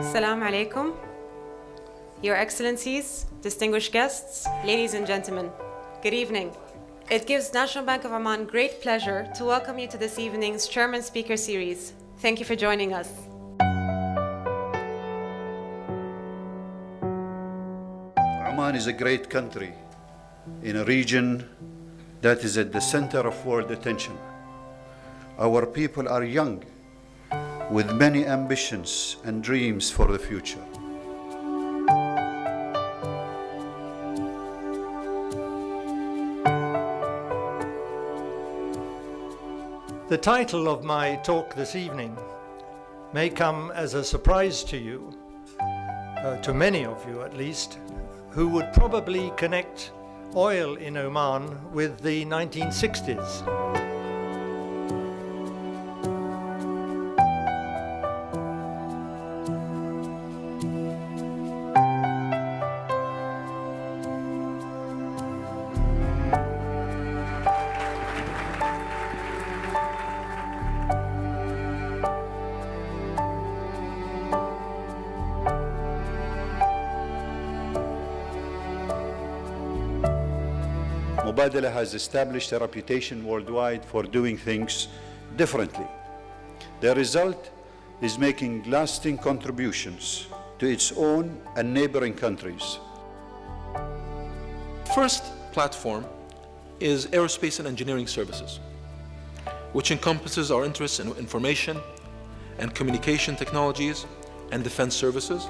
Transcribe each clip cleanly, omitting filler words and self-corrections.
Assalamu alaikum. Your Excellencies, distinguished guests, ladies and gentlemen, good evening. It gives National Bank of Oman great pleasure to welcome you to this evening's Chairman Speaker Series. Thank you for joining us. Oman is a great country in a region that is at the center of world attention. Our people are young, with many ambitions and dreams for the future. The title of my talk this evening may come as a surprise to you, to many of you at least, who would probably connect oil in Oman with the 1960s. Mubadala has established a reputation worldwide for doing things differently. The result is making lasting contributions to its own and neighboring countries. First platform is aerospace and engineering services, which encompasses our interests in information and communication technologies and defense services.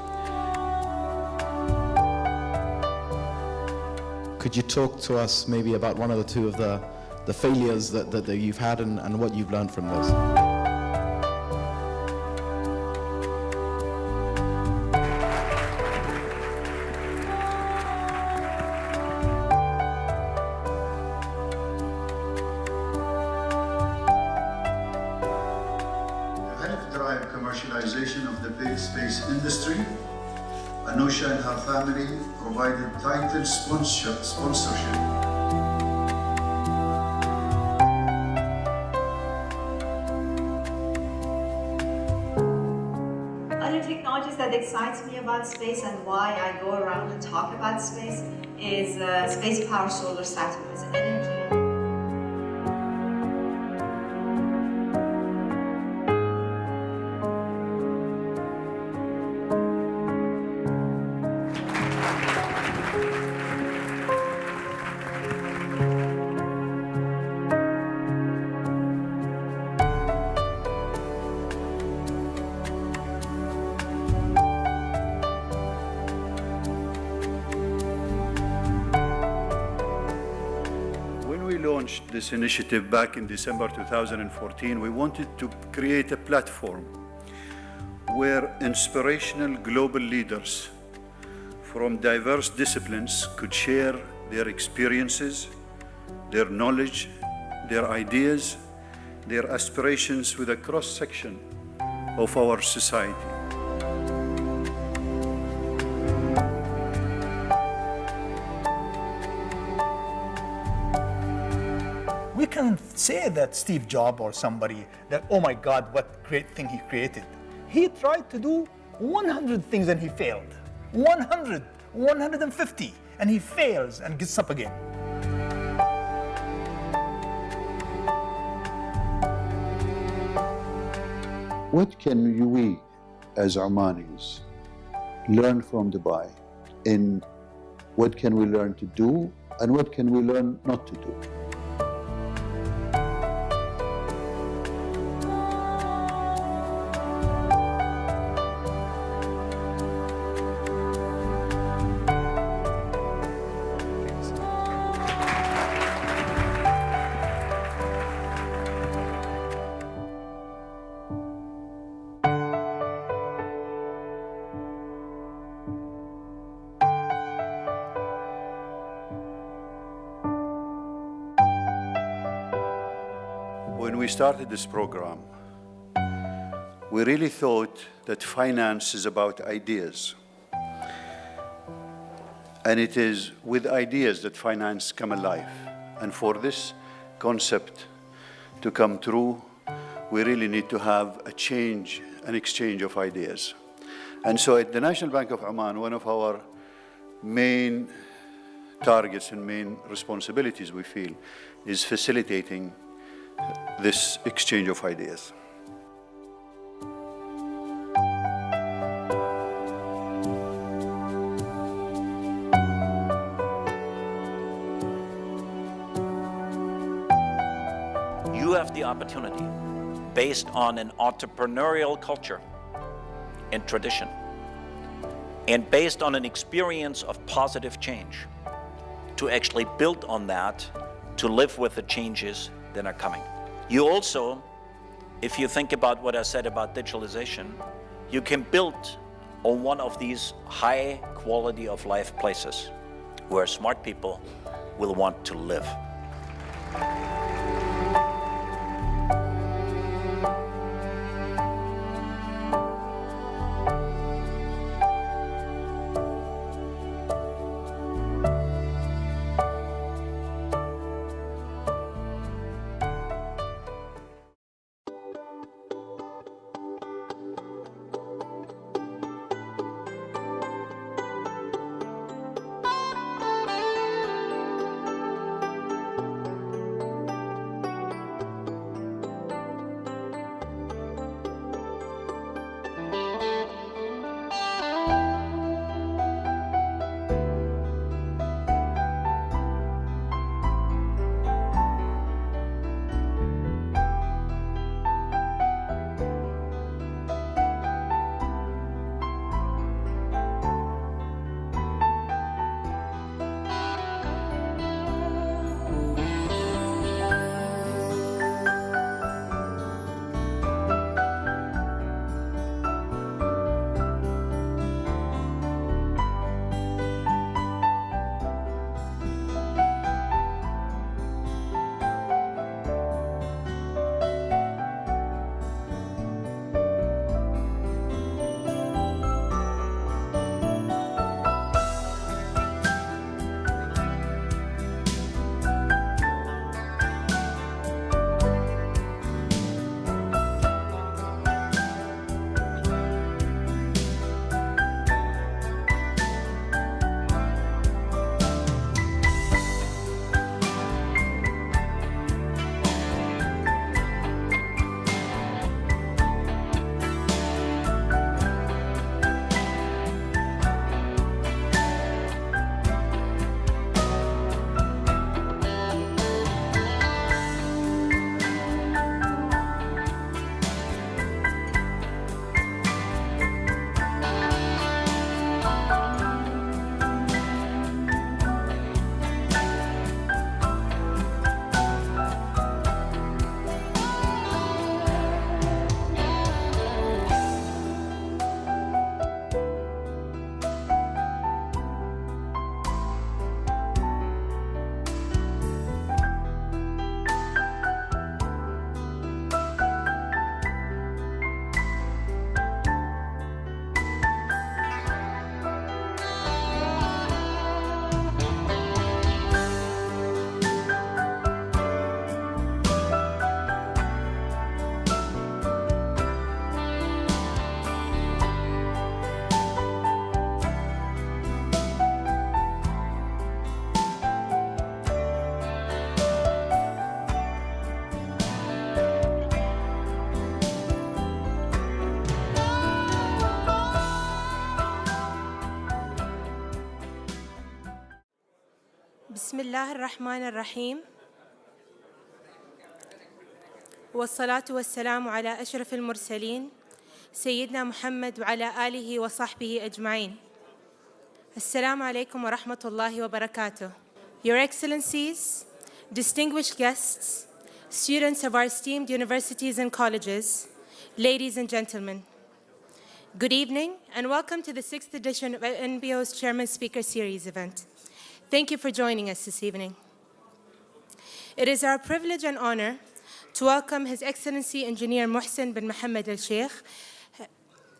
Could you talk to us maybe about one or two of the failures that you've had and what you've learned from those? Help drive commercialization of the big space industry. Anusha and her family provided title sponsorship. Other technologies that excites me about space and why I go around and talk about space is space power solar cycle as energy. Launched this initiative back in December 2014, we wanted to create a platform where inspirational global leaders from diverse disciplines could share their experiences, their knowledge, their ideas, their aspirations with a cross-section of our society. We can say that Steve Jobs or somebody that, oh my God, what great thing he created. He tried to do 100 things and he failed. 100, 150, and he fails and gets up again. What can we, as Omanis, learn from Dubai? In what can we learn to do and what can we learn not to do? When we started this program, we really thought that finance is about ideas. And it is with ideas that finance come alive. And for this concept to come true, we really need to have a change, an exchange of ideas. And so at the National Bank of Oman, one of our main targets and main responsibilities, we feel, is facilitating this exchange of ideas. You have the opportunity, based on an entrepreneurial culture and tradition, and based on an experience of positive change, to actually build on that, to live with the changes that are coming. You also, if you think about what I said about digitalization, you can build on one of these high quality of life places where smart people will want to live. بسم الله الرحمن الرحيم والصلاة والسلام على أشرف المرسلين سيدنا محمد وعلى آله وصحبه أجمعين. Assalamu alaikum wa rahmatullahi wa barakatuh. Your Excellencies, distinguished guests, students of our esteemed universities and colleges, ladies and gentlemen, good evening and welcome to the 6th edition of NBO's Chairman Speaker Series event. Thank you for joining us this evening. It is our privilege and honor to welcome His Excellency Engineer Mohsen bin Mohammed Al Sheikh,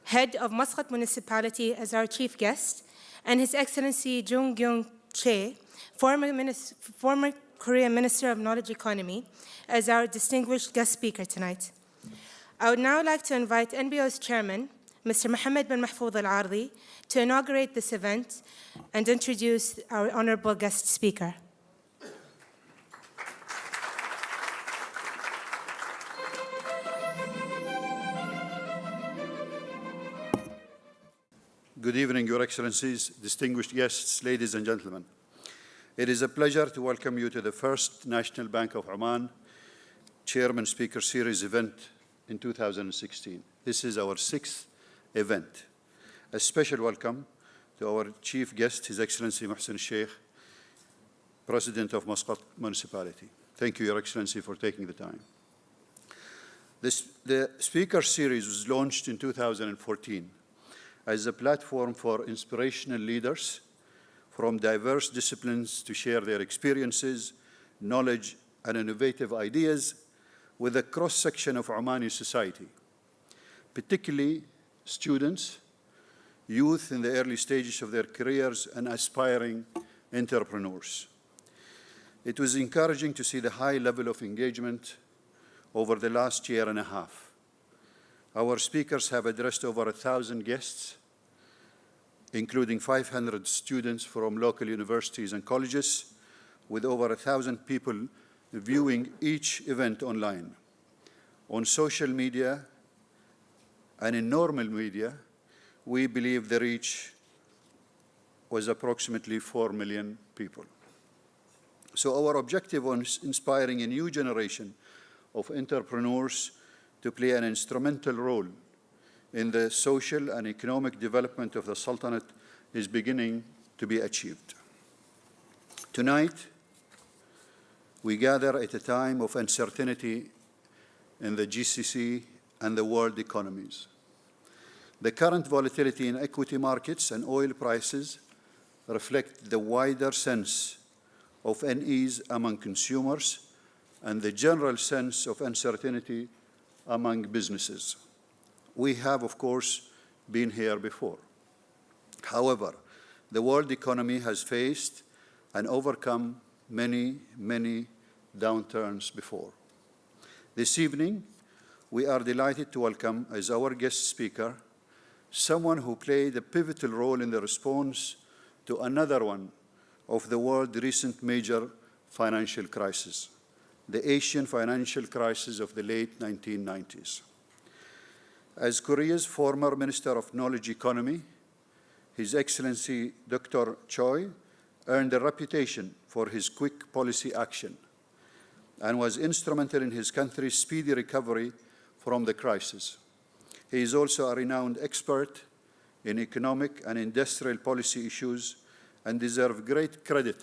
head of Muscat Municipality, as our chief guest, and His Excellency Joong Kyung Choi, former Korean Minister of Knowledge Economy, as our distinguished guest speaker tonight. I would now like to invite NBO's chairman, Mr. Mohammed bin Mahfouz Al-Ardi, to inaugurate this event and introduce our honorable guest speaker. Good evening, Your Excellencies, distinguished guests, ladies and gentlemen. It is a pleasure to welcome you to the first National Bank of Oman Chairman Speaker Series event in 2016. This is our 6th event. A special welcome to our chief guest, His Excellency Mohsen Sheikh, President of Muscat Municipality. Thank you, Your Excellency, for taking the time. The Speaker Series was launched in 2014 as a platform for inspirational leaders from diverse disciplines to share their experiences, knowledge, and innovative ideas with a cross-section of Omani society, particularly students, youth in the early stages of their careers, and aspiring entrepreneurs. It was encouraging to see the high level of engagement over the last year and a half. Our speakers have addressed over 1,000 guests, including 500 students from local universities and colleges, with over 1,000 people viewing each event online. On social media and in normal media, we believe the reach was approximately 4 million people. So our objective was inspiring a new generation of entrepreneurs to play an instrumental role in the social and economic development of the Sultanate is beginning to be achieved. Tonight, we gather at a time of uncertainty in the GCC and the world economies. The current volatility in equity markets and oil prices reflect the wider sense of unease among consumers and the general sense of uncertainty among businesses. We have, of course, been here before. However, the world economy has faced and overcome many, many downturns before. This evening, we are delighted to welcome as our guest speaker someone who played a pivotal role in the response to another one of the world's recent major financial crises, the Asian financial crisis of the late 1990s. As Korea's former Minister of Knowledge Economy, His Excellency Dr. Choi earned a reputation for his quick policy action and was instrumental in his country's speedy recovery from the crisis. He is also a renowned expert in economic and industrial policy issues and deserves great credit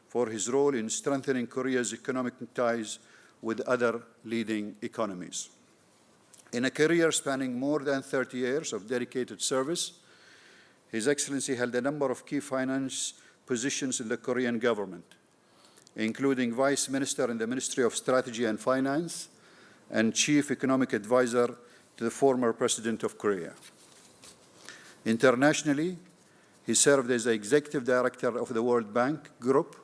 for his role in strengthening Korea's economic ties with other leading economies. In a career spanning more than 30 years of dedicated service, His Excellency held a number of key finance positions in the Korean government, including Vice Minister in the Ministry of Strategy and Finance and Chief Economic Advisor to the former President of Korea. Internationally, he served as the Executive Director of the World Bank Group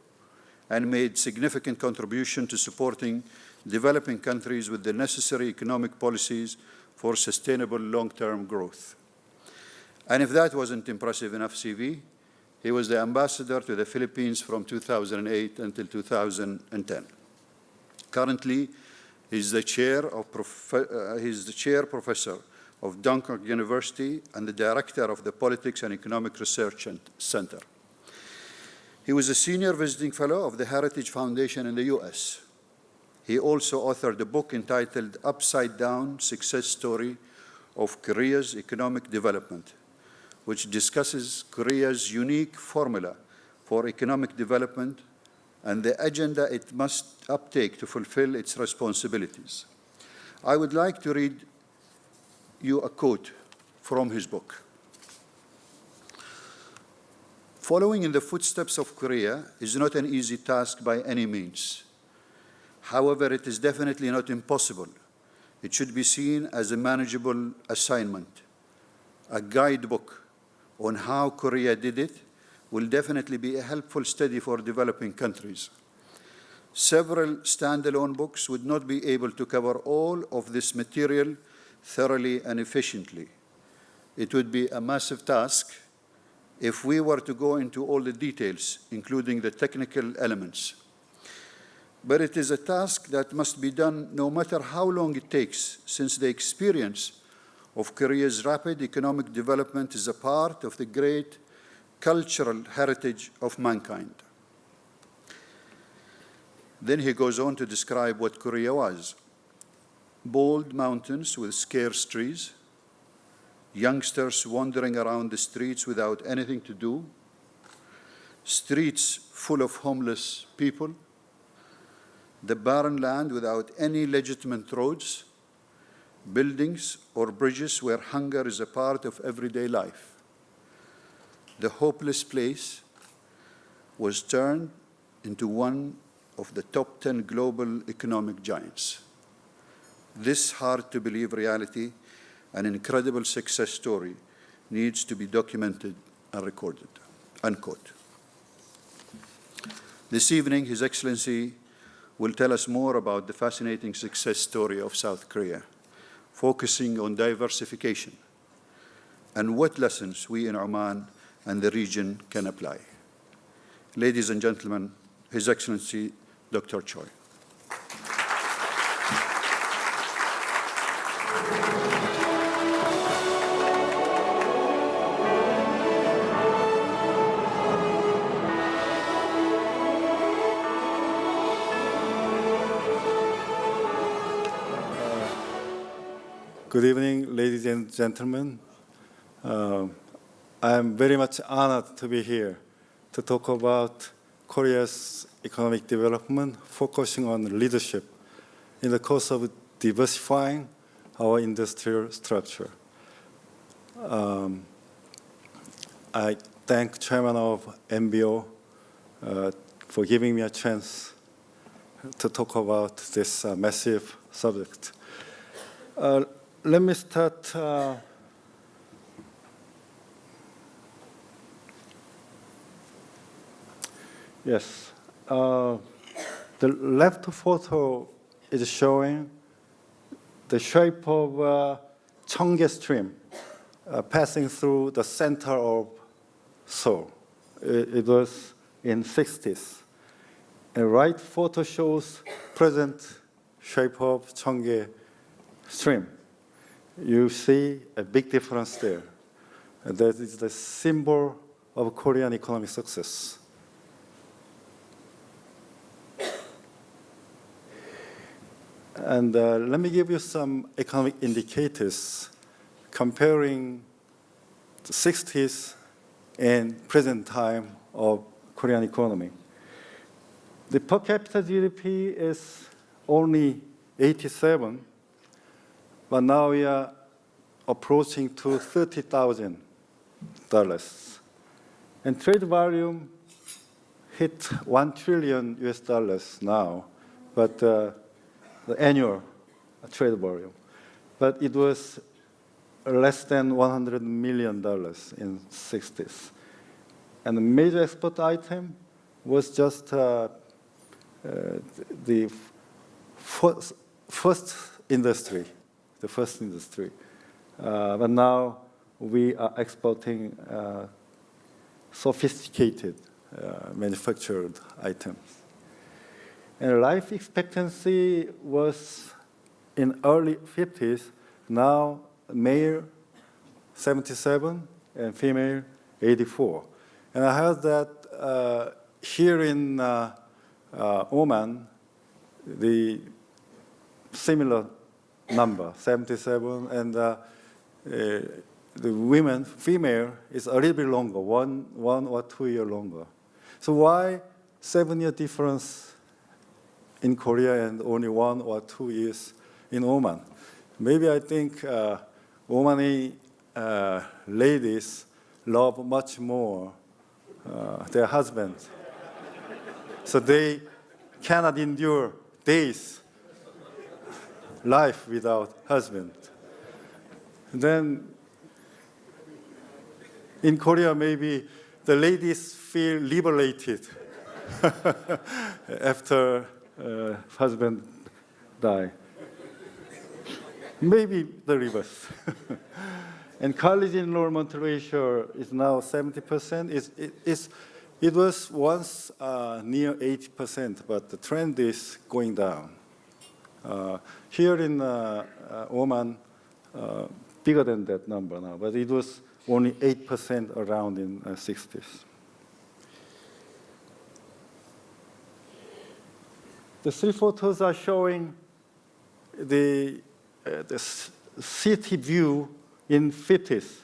and made significant contribution to supporting developing countries with the necessary economic policies for sustainable long-term growth. And if that wasn't impressive enough CV, he was the ambassador to the Philippines from 2008 until 2010. Currently, he's the chair professor of Dunkirk University and the director of the Politics and Economic Research Center. He was a senior visiting fellow of the Heritage Foundation in the US. He also authored a book entitled Upside Down: Success Story of Korea's Economic Development, which discusses Korea's unique formula for economic development and the agenda it must uptake to fulfill its responsibilities. I would like to read you a quote from his book. Following in the footsteps of Korea is not an easy task by any means. However, it is definitely not impossible. It should be seen as a manageable assignment. A guidebook on how Korea did it will definitely be a helpful study for developing countries. Several standalone books would not be able to cover all of this material thoroughly and efficiently. It would be a massive task if we were to go into all the details, including the technical elements. But it is a task that must be done no matter how long it takes, since the experience of Korea's rapid economic development is a part of the great cultural heritage of mankind. Then he goes on to describe what Korea was. Bold mountains with scarce trees, youngsters wandering around the streets without anything to do, streets full of homeless people, the barren land without any legitimate roads, buildings or bridges where hunger is a part of everyday life. The hopeless place was turned into one of the top 10 global economic giants. This hard-to-believe reality, an incredible success story, needs to be documented and recorded." Unquote. This evening, His Excellency will tell us more about the fascinating success story of South Korea, focusing on diversification and what lessons we in Oman and the region can apply. Ladies and gentlemen, His Excellency Dr. Choi. Good evening, ladies and gentlemen. I am very much honored to be here to talk about Korea's economic development, focusing on leadership in the course of diversifying our industrial structure. I thank Chairman of NBO for giving me a chance to talk about this massive subject. Let me start yes. The left photo is showing the shape of Cheongge Stream passing through the center of Seoul. It was in 60s. The right photo shows present shape of Cheongge Stream. You see a big difference there. That is the symbol of Korean economic success. And let me give you some economic indicators comparing the 60s and present time of Korean economy. The per capita GDP is only 87, but now we are approaching to $30,000. And trade volume hit $1 trillion now, but the annual trade volume. But it was less than $100 million in 60s. And the major export item was just the first industry. But now we are exporting sophisticated manufactured items. And life expectancy was in early 50s, now male 77 and female 84. And I heard that here in Oman, the similar number, 77, and the women, female, is a little bit longer, one or 2 years longer. So why 7-year difference in Korea and only 1 or 2 years in Oman? Maybe I think Omani ladies love much more their husbands. So they cannot endure days life without husband. Then in Korea, maybe the ladies feel liberated after husband die. Maybe the reverse. And college enrollment ratio is now 70%. It was once near 80%, but the trend is going down. Here in Oman, bigger than that number now, but it was only 8% around in the 60s. The three photos are showing the city view in 50s.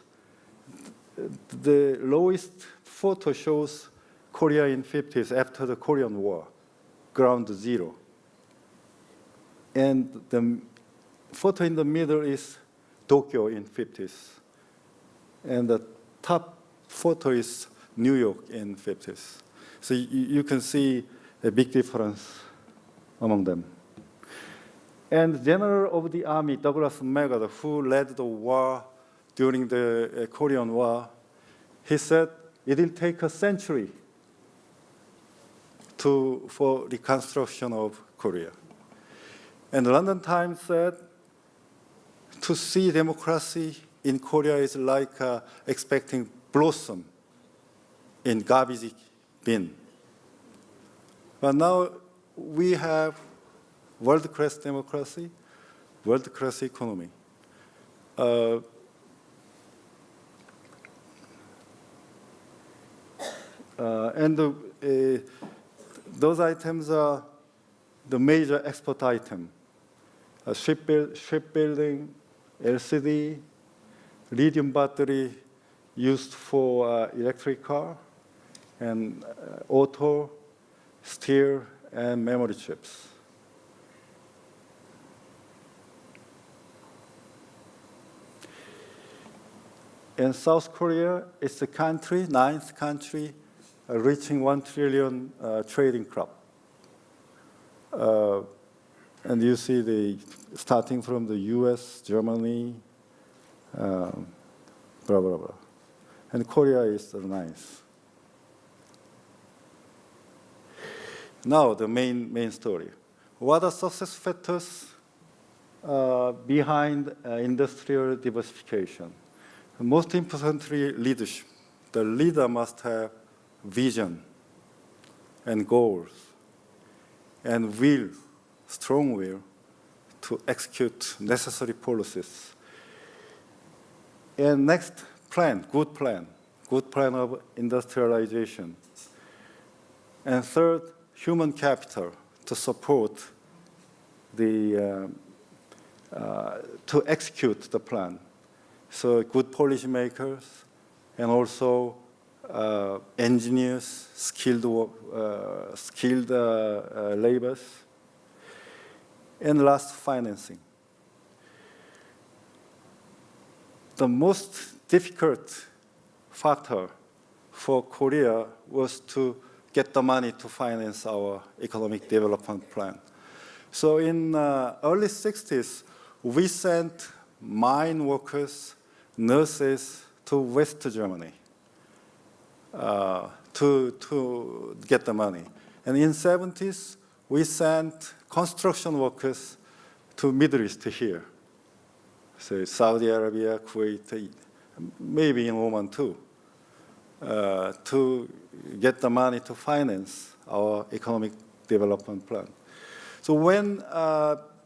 The lowest photo shows Korea in 50s after the Korean War, ground zero. And the photo in the middle is Tokyo in 50s. And the top photo is New York in 50s. So you can see a big difference among them. And General of the Army, Douglas MacArthur, who led the war during the Korean War, he said it will take a century for reconstruction of Korea. And the London Times said, to see democracy in Korea is like expecting blossom in garbage bin. But now we have world-class democracy, world-class economy. Those items are the major export item. Shipbuilding, LCD, lithium battery used for electric car, and auto, steel, and memory chips. In South Korea, it's the country, 9th country, reaching 1 trillion trading crop. And you see starting from the US, Germany, blah, blah, blah. And Korea is the 9th. Now, the main story. What are success factors behind industrial diversification? Most importantly, leadership. The leader must have vision and goals and will, strong will, to execute necessary policies. And next, good plan of industrialization. And third, human capital to support to execute the plan. So good policymakers and also engineers, skilled laborers. And last, financing. The most difficult factor for Korea was to get the money to finance our economic development plan. So in early 60s, we sent mine workers, nurses to West Germany to get the money. And in 70s, we sent construction workers to Middle East here. So Saudi Arabia, Kuwait, maybe in Oman too, to get the money to finance our economic development plan. So when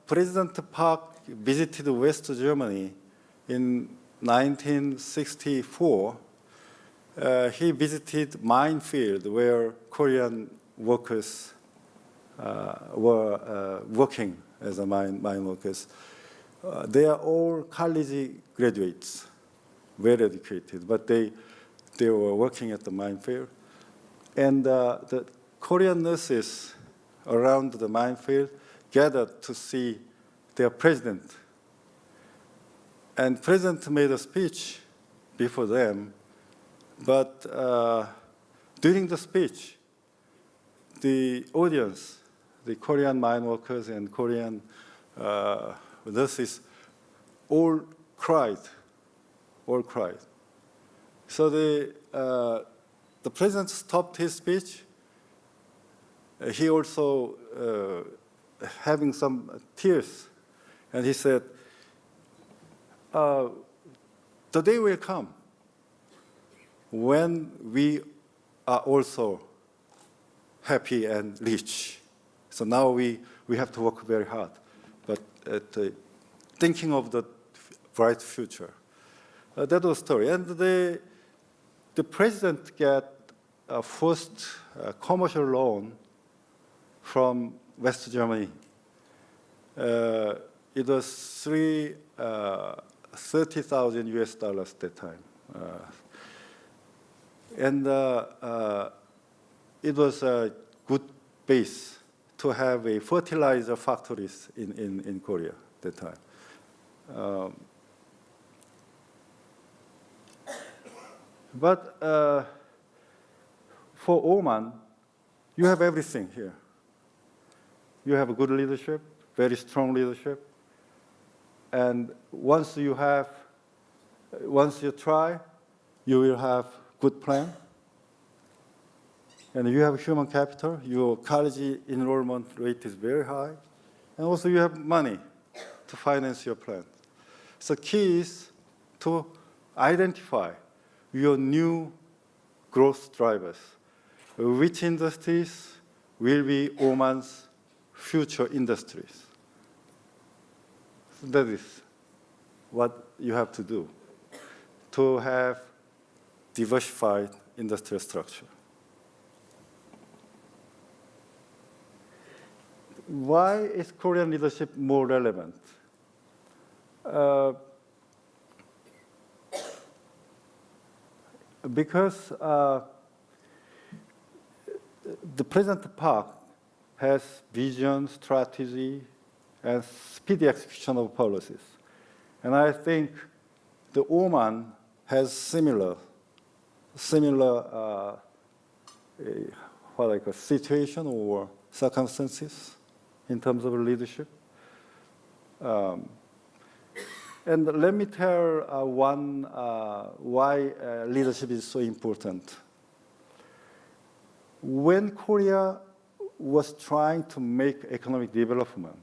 President Park visited West Germany in 1964, he visited minefield where Korean workers were working as a mine workers. They are all college graduates, well educated, but they were working at the minefield. And the Korean nurses around the minefield gathered to see their president. And president made a speech before them, but during the speech, the audience, the Korean mine workers and Korean nurses, all cried. So the president stopped his speech. He also having some tears, and he said, the day will come when we are also happy and rich. So now we have to work very hard, but thinking of the bright future. That was the story. And the president got a first commercial loan from West Germany. It was 30,000 US dollars at that time. And it was a good base to have a fertilizer factories in Korea at that time. But for Oman, you have everything here. You have a good leadership, very strong leadership. And once you try, you will have good plan. And you have human capital, your college enrollment rate is very high. And also you have money to finance your plan. So key is to identify your new growth drivers. Which industries will be Oman's future industries? So that is what you have to do to have diversified industrial structure. Why is Korean leadership more relevant? Because the President Park has vision, strategy, and speedy execution of policies. And I think the Oman has similar what I call situation or circumstances in terms of leadership. And let me tell why leadership is so important. When Korea was trying to make economic development,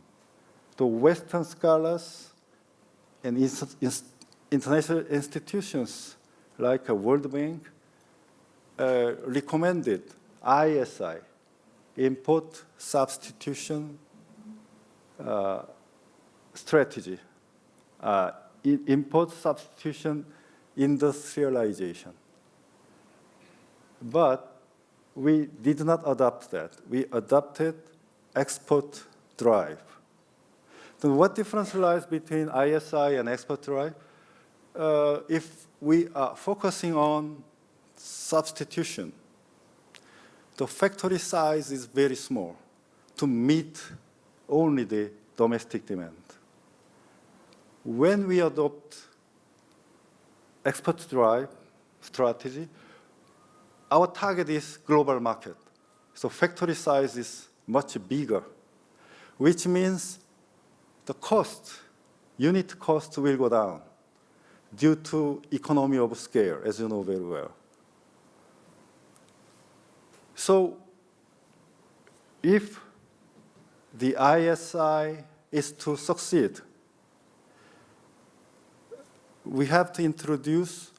the Western scholars and international institutions like World Bank recommended ISI, import substitution strategy, import substitution industrialization. But we did not adopt that. We adopted export drive. So what difference lies between ISI and export drive? If we are focusing on substitution, the factory size is very small to meet only the domestic demand. When we adopt export drive strategy, our target is global market. So factory size is much bigger, which means the cost, unit cost will go down due to economy of scale, as you know very well. So if the ISI is to succeed, we have to introduce